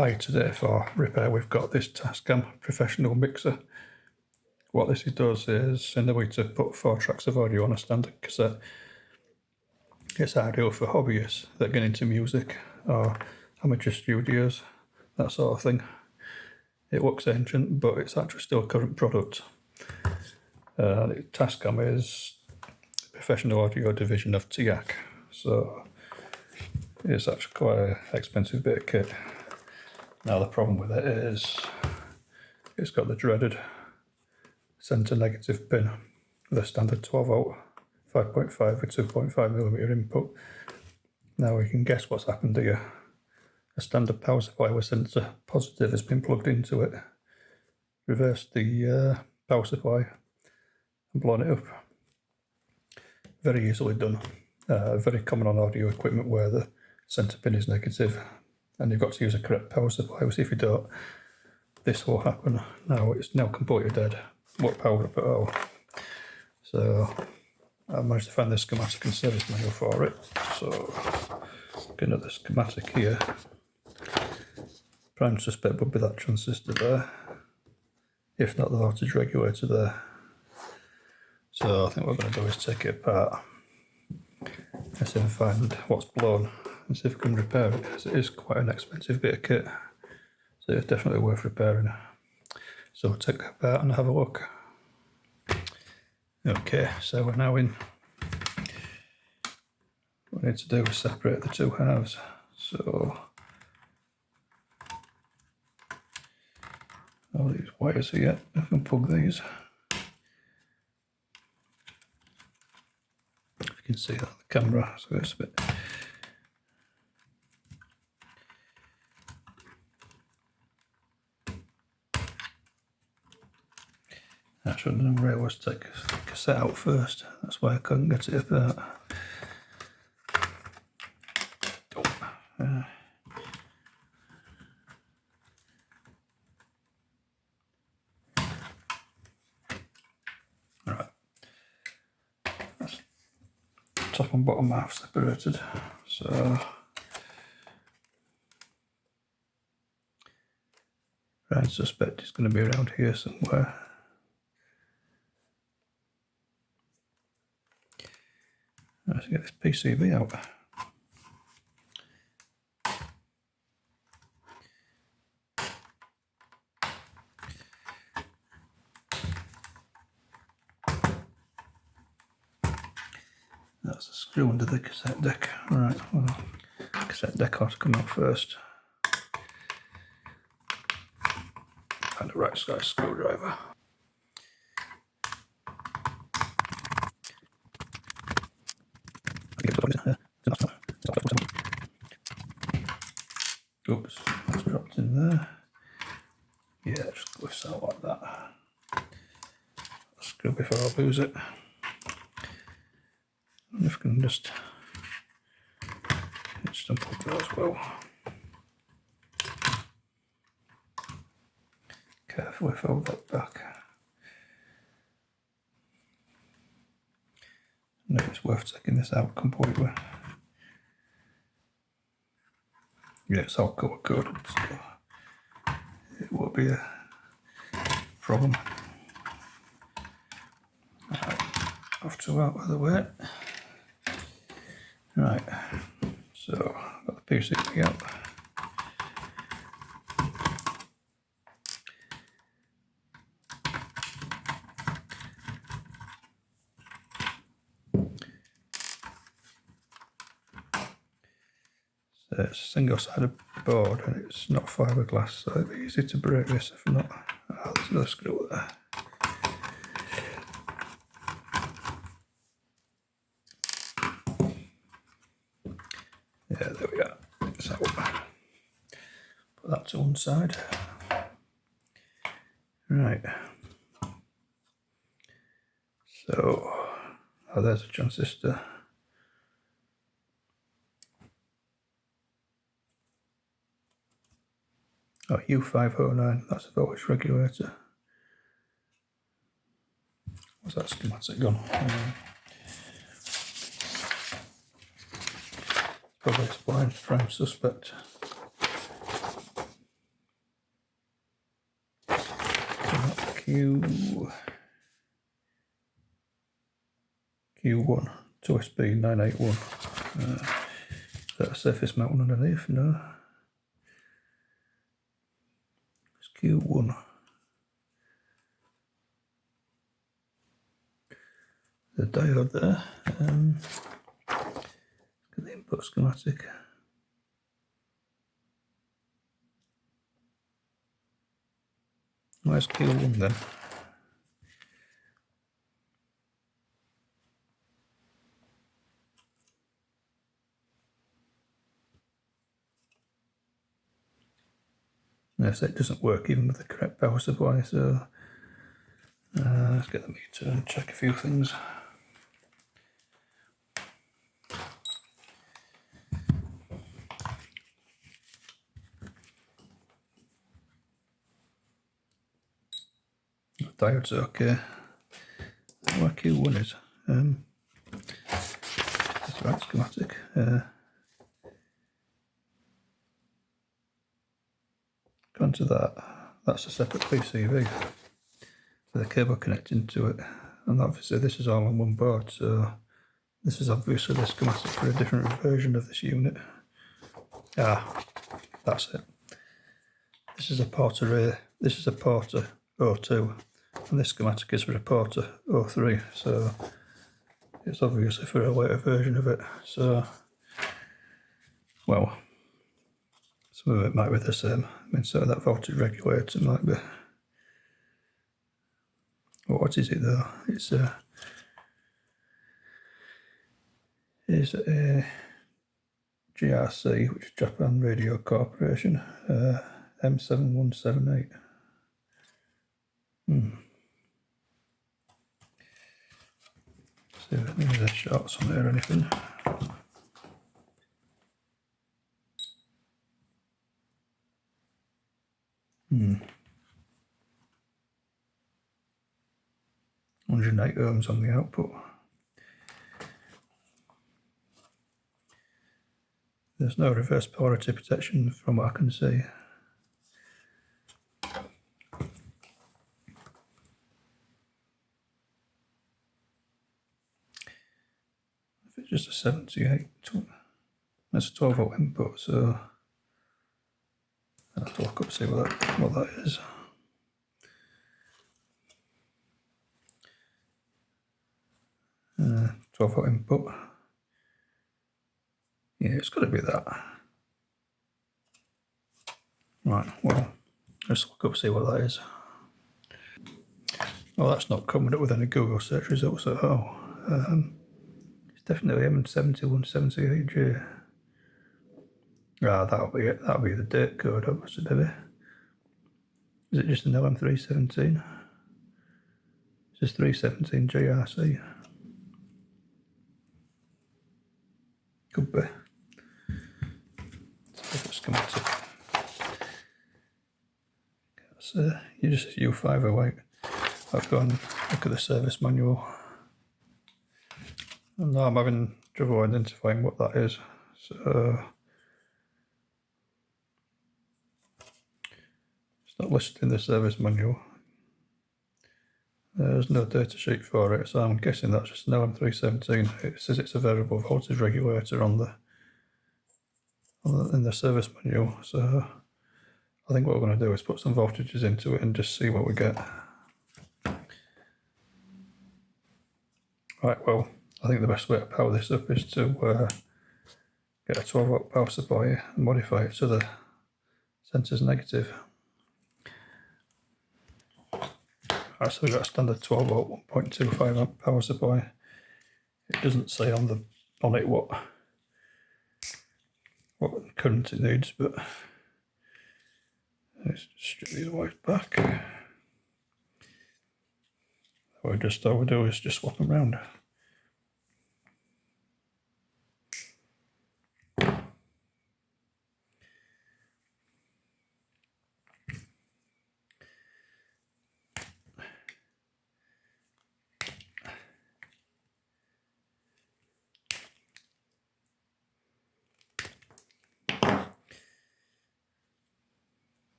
Hi, today for repair we've got this Tascam professional mixer. What this does is, in the way to put 4 tracks of audio on a standard cassette, it's ideal for hobbyists that get into music or amateur studios, that sort of thing. It looks ancient, but it's actually still a current product. Tascam is the professional audio division of Teac, so it's actually quite an expensive bit of kit. Now the problem with it is it's got the dreaded centre negative pin with a standard 12 volt 5.5 with 2.5mm input. Now we can guess what's happened here. A standard power supply with centre positive has been plugged into it, reversed the power supply and blown it up. Very easily done. Very common on audio equipment where the centre pin is negative and you've got to use a correct power supply, which if you don't, this will happen. Now it's now completely dead, won't power up at all. So I managed to find the schematic and service manual for it. So looking at the schematic here, prime suspect would be that transistor there, if not the voltage regulator there. So I think what we're going to do is take it apart and see if we find what's blown and see if we can repair it, because it is quite an expensive bit of kit, so it's definitely worth repairing. So we'll take it apart and have a look. Okay, so we're now in. What we need to do is separate the two halves. So all these wires here, I can plug these. If you can see that on the camera, so it's a bit. Actually, the rail was to take a cassette out first, that's why I couldn't get it apart. Right, that's top and bottom half separated, so I suspect it's going to be around here somewhere. Let's get this PCB out. That's a screw under the cassette deck. Alright, well, cassette deck ought to come out first. Find the right size screwdriver. Oops, it's dropped in there. Yeah, just lifts out like that. Screw before I lose it. And if we can just unplug that as well. Carefully fold that back. No, it's worth taking this out completely. Yeah, it's all color coded, so it won't be a problem. Right, off to out of the way. Right, so I've got the PCB out. It's a single-sided board and it's not fiberglass, so it'd be easy to break this if not. Oh, there's another screw there. Yeah, there we are. It's out. Put that to one side. Right. So, oh, there's a transistor. Oh, U509, that's a voltage regulator. What's that schematic gone? Probably explain prime suspect. Q1 2SB 981. Is that a surface mount underneath? No. It's Q1. The diode there. Look at the input schematic. Where's Q1 then? Yes, it doesn't work even with the correct power supply, so let's get the meter and check a few things. The diode's okay. Where Q1 is. That's the right schematic. Gone to that. That's a separate PCB with a cable connecting to it, and obviously this is all on one board, so this is obviously the schematic for a different version of this unit. Ah, that's it. This is a Porta this is a Porta 02, and this schematic is for a Porta 03, so it's obviously for a later version of it. So, well, some of it might be the same. I mean, so that voltage regulator might be. What is it though? It's a GRC, which is Japan Radio Corporation, M7178. See if there's any shorts on there or anything. Hmm. 108 ohms on the output. There's no reverse polarity protection from what I can see. If it's just a 78, that's a 12 volt input, so I'll have to look up and see what that is. Uh, 12 volt input. Yeah, it's got to be that. Right, well, let's look up and see what that is. Well, that's not coming up with any Google search results at all. It's definitely M7178J. Ah, that'll be it. That'll be the date code, obviously, baby. Is it just an LM317? It's just 317 GRC. Could be. Let's look at schematic. You just U508. I'll go and look at the service manual. And now I'm having trouble identifying what that is. So it's not listed in the service manual. There's no data sheet for it, so I'm guessing that's just an LM317. It says it's a variable voltage regulator in the service manual. So I think what we're going to do is put some voltages into it and just see what we get. Right, well, I think the best way to power this up is to get a 12 volt power supply and modify it so the sensor's negative. Right, so we've got a standard 12 volt 1.25 amp power supply. It doesn't say on it what current it needs, but let's just strip these wires back. All we do is just swap them around.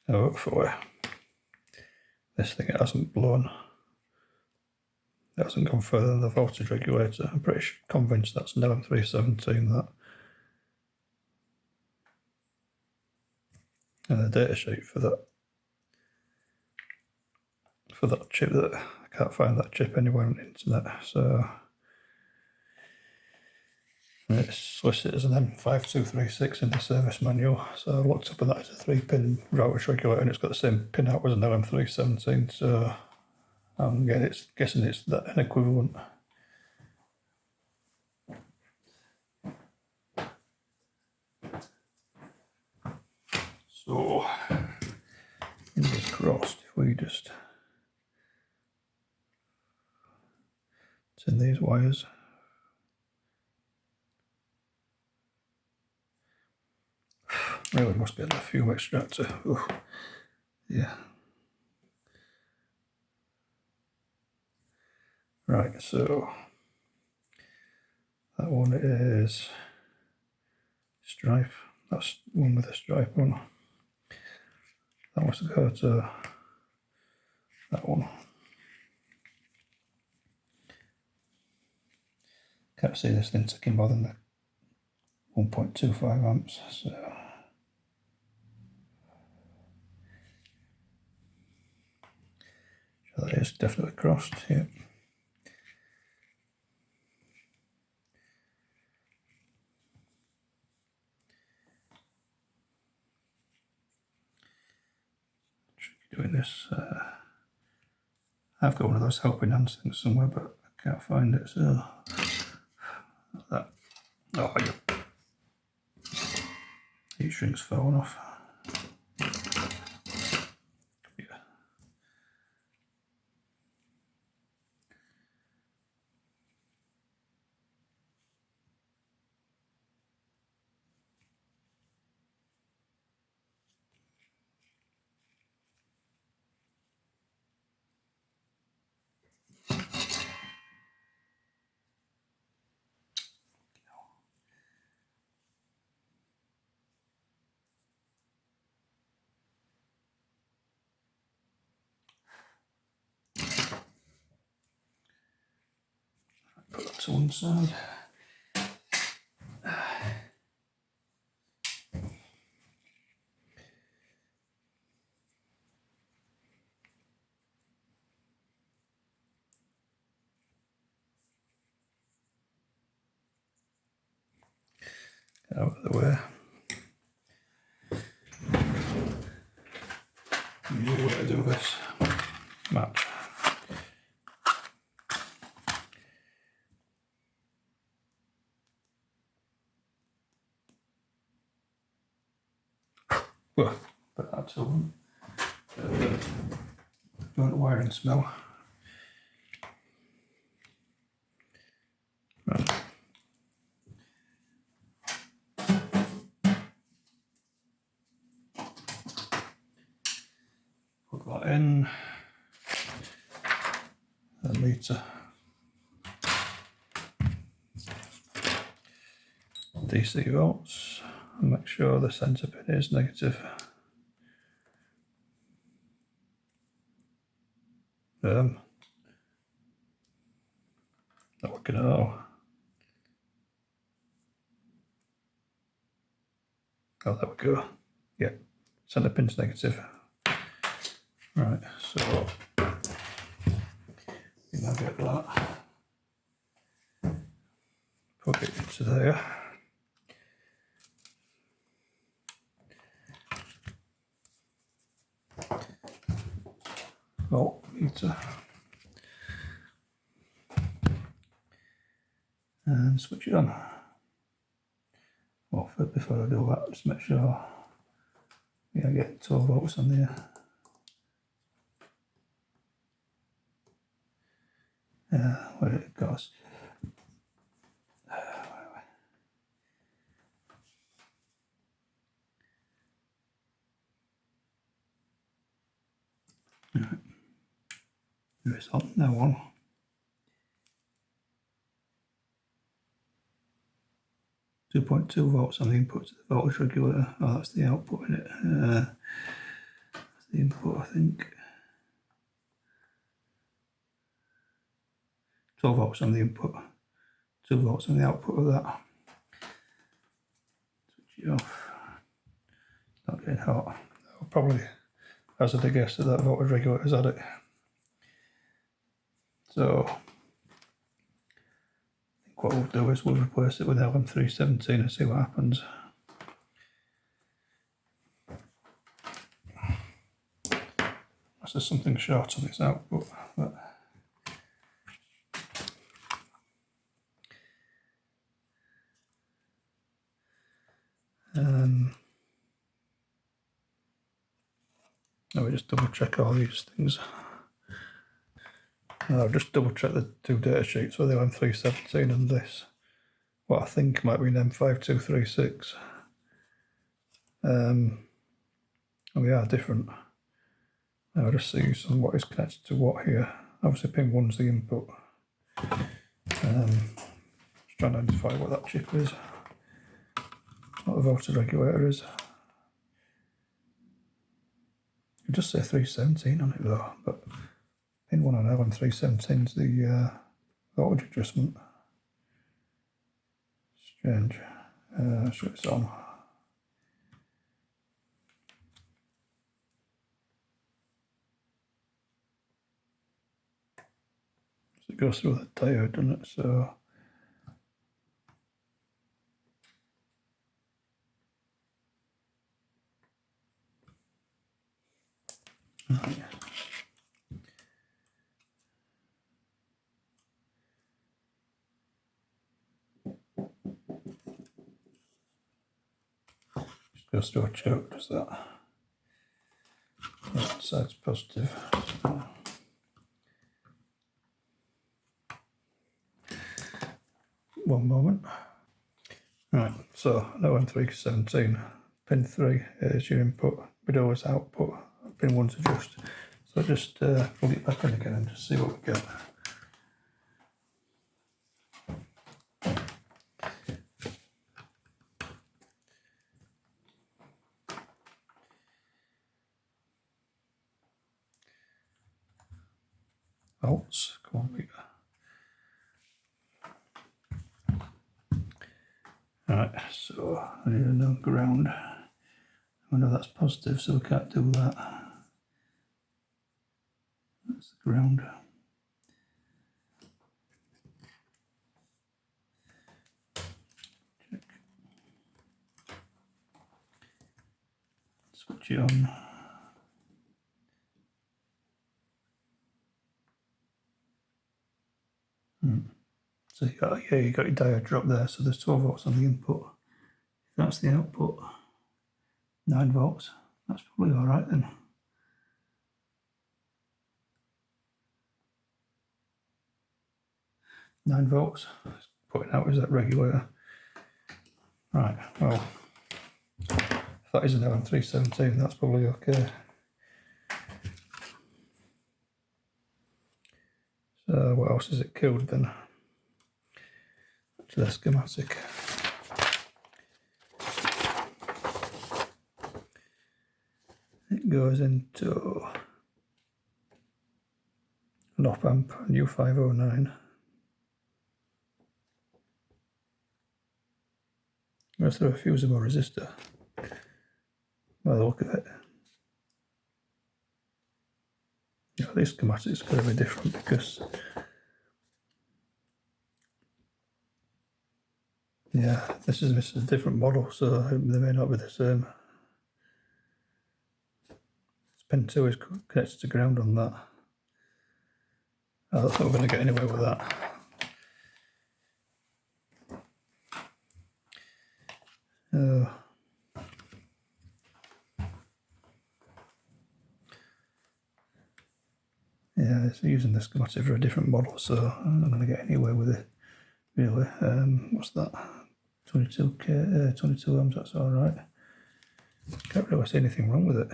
Oh, for this thing, it hasn't blown. It hasn't gone further than the voltage regulator. I'm pretty convinced that's an LM317 that. And the data sheet for that chip, that I can't find that chip anywhere on the internet, so it's listed as an M5236 in the service manual. So I looked up and that is a 3-pin voltage regulator, and it's got the same pin out as an LM317, so I'm guessing it's that an equivalent. So fingers crossed, if we just send these wires. Really must get the fume extractor. Ooh. Yeah. Right, so that one is stripe. That's one with a stripe on. That wants to go to that one. Can't see this thing ticking more than the 1.25 amps. So that is definitely crossed. Yep. Doing this. I've got one of those helping hands things somewhere, but I can't find it. So that. Oh, yeah. Heat shrink's fallen off. Yeah. Put that to one side. Out of the way. New way to do this. Match. Well, put that to one. Don't wiring smell. Right. Put that in. A meter. DC volts. And make sure the centre pin is negative. Not working at all. Oh, there we go. Yeah, centre pin's negative. Right, so you now get that. Plug it into there. Voltmeter. And switch it on. Well, before I do that, just make sure I get 12 volts on there. Where it goes. Right. It's on now on. .2 volts on the input to the voltage regulator. Oh, that's the output in it. That's the input, I think. 12 volts on the input, 2 volts on the output of that. Switch it off. Not getting hot. I'll probably hazard a guess that voltage regulator's had it. So I think what we'll do is we'll replace it with LM317 and see what happens. Unless there's something short on this output. But now we just double check all these things. I've just double checked the two data sheets for the LM317 and this, what I think might be an M5236. And they are different. I'll just see some what is connected to what here. Obviously pin 1's the input. Just trying to identify what that chip is, what the voltage regulator is. You just say 317 on it though, but pin 1 on LM317 is the voltage adjustment. Strange. Shut this on. So it goes through the diode, doesn't it? So right. Just goes through a choke, does that? That side's positive. One moment. Right, so LM317, pin 3 is your input, below is output, pin 1's adjust. So just plug it back in again and just see what we get. Volts, come on, Peter. Right, so I need a known ground. I know that's positive, so we can't do that. That's the ground. Check. Switch it on. So you got your diode drop there, so there's 12 volts on the input. If that's the output, 9 volts, that's probably alright then. Nine volts, putting out is that regulator. Right, well, if that is an LM317, that's probably okay. So what else is it killed then? To the schematic. It goes into an op amp, a U509. Goes through a fusible resistor by the look of it. Yeah, this schematic is going to be different because yeah, this is a different model, so they may not be the same. Pin 2 is connected to ground on that. I don't think we're going to get anywhere with that. Yeah, it's using the schematic for a different model, so I'm not going to get anywhere with it, really. What's that? 22 ohms, that's alright. Can't really see anything wrong with it.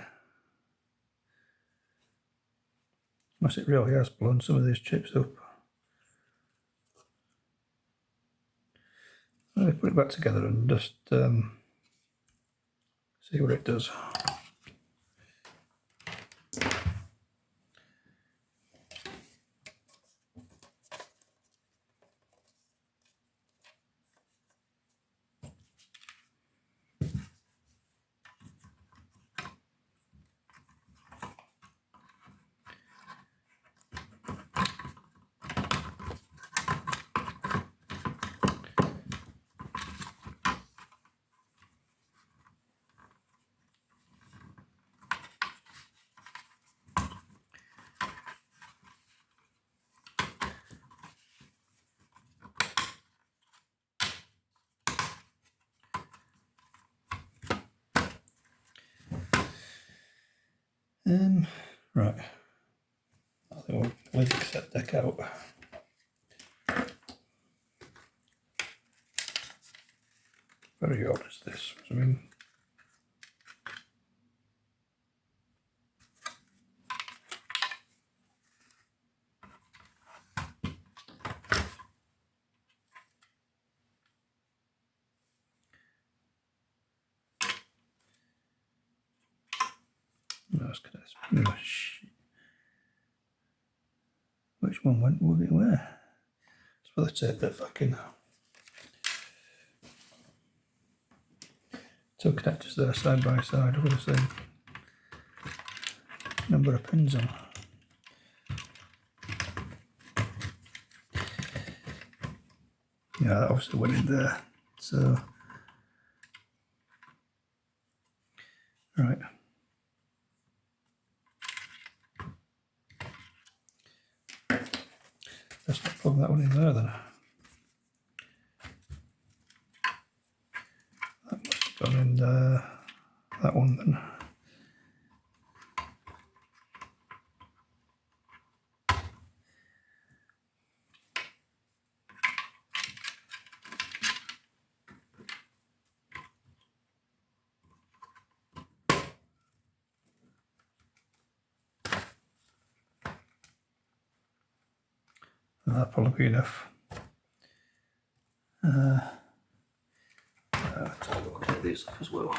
Unless it really has blown some of these chips up. Let me put it back together and just see what it does. Right, I think we'll leave the cassette deck out. Very odd is this. I mean, no, it's gonna, oh, shit. Which one went with it where? It's for the tape bit back in. Two connectors there side by side with the same number of pins on. Yeah, that obviously went in there. So, right. Let's not plug that one in there then. That must have gone in there. That one then. That'll probably be enough. Let's have a look at these as well.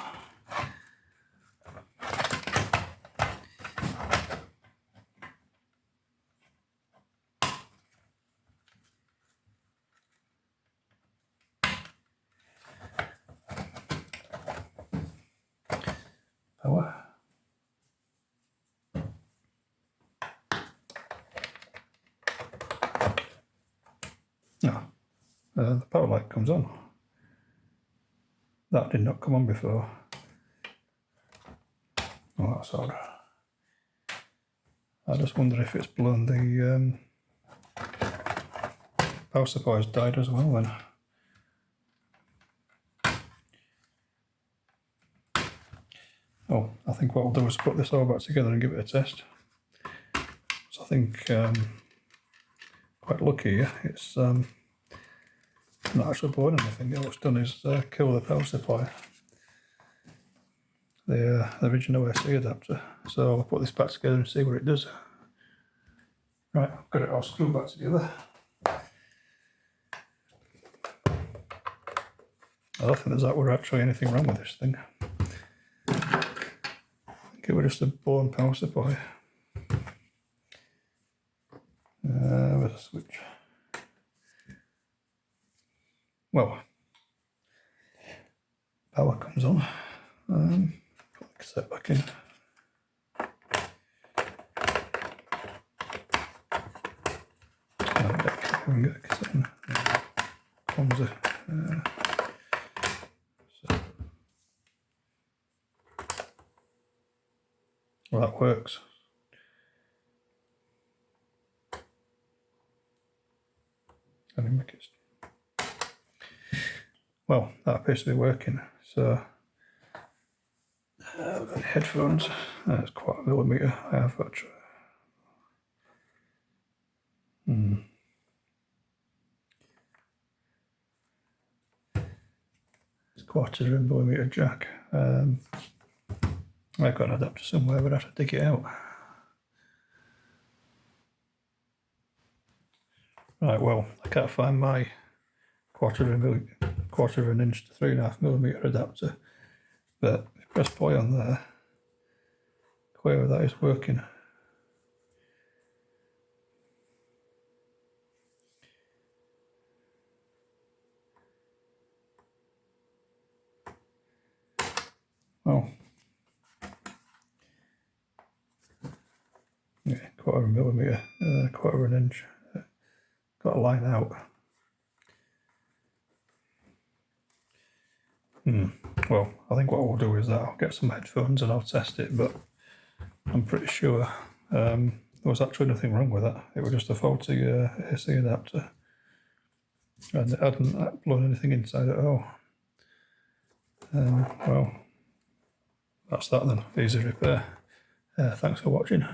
Power. No, the power light comes on. That did not come on before. Oh, that's odd. I just wonder if it's blown the power supply's died as well then. Oh, I think what we'll do is put this all back together and give it a test. So I think quite lucky, yeah. It's not actually blowing anything. All it's done is kill the power supply, the original AC adapter. So I'll put this back together and see what it does. Right, I've got it all screwed back together. I don't think there's actually anything wrong with this thing. I think it was just a blown power supply with a switch. Well, power comes on. Put the cassette back in. I can get a cassette in. Clumsy. Well, that works. Well, that appears to be working. So I've got the headphones. That's quite a millimetre. I have actually. It's 1/4 millimetre jack. I've got an adapter somewhere, but I have to dig it out. Right, well, I can't find my 1/4 inch to 3.5mm adapter, but if you press play on there, clearly that is working. Well, yeah, 1/4mm, 1/4 inch. Got a line out. Well, I think what we'll do is that I'll get some headphones and I'll test it, but I'm pretty sure there was actually nothing wrong with that. It was just a faulty AC adapter, and it hadn't blown anything inside at all. Well, that's that then. Easy repair. Thanks for watching.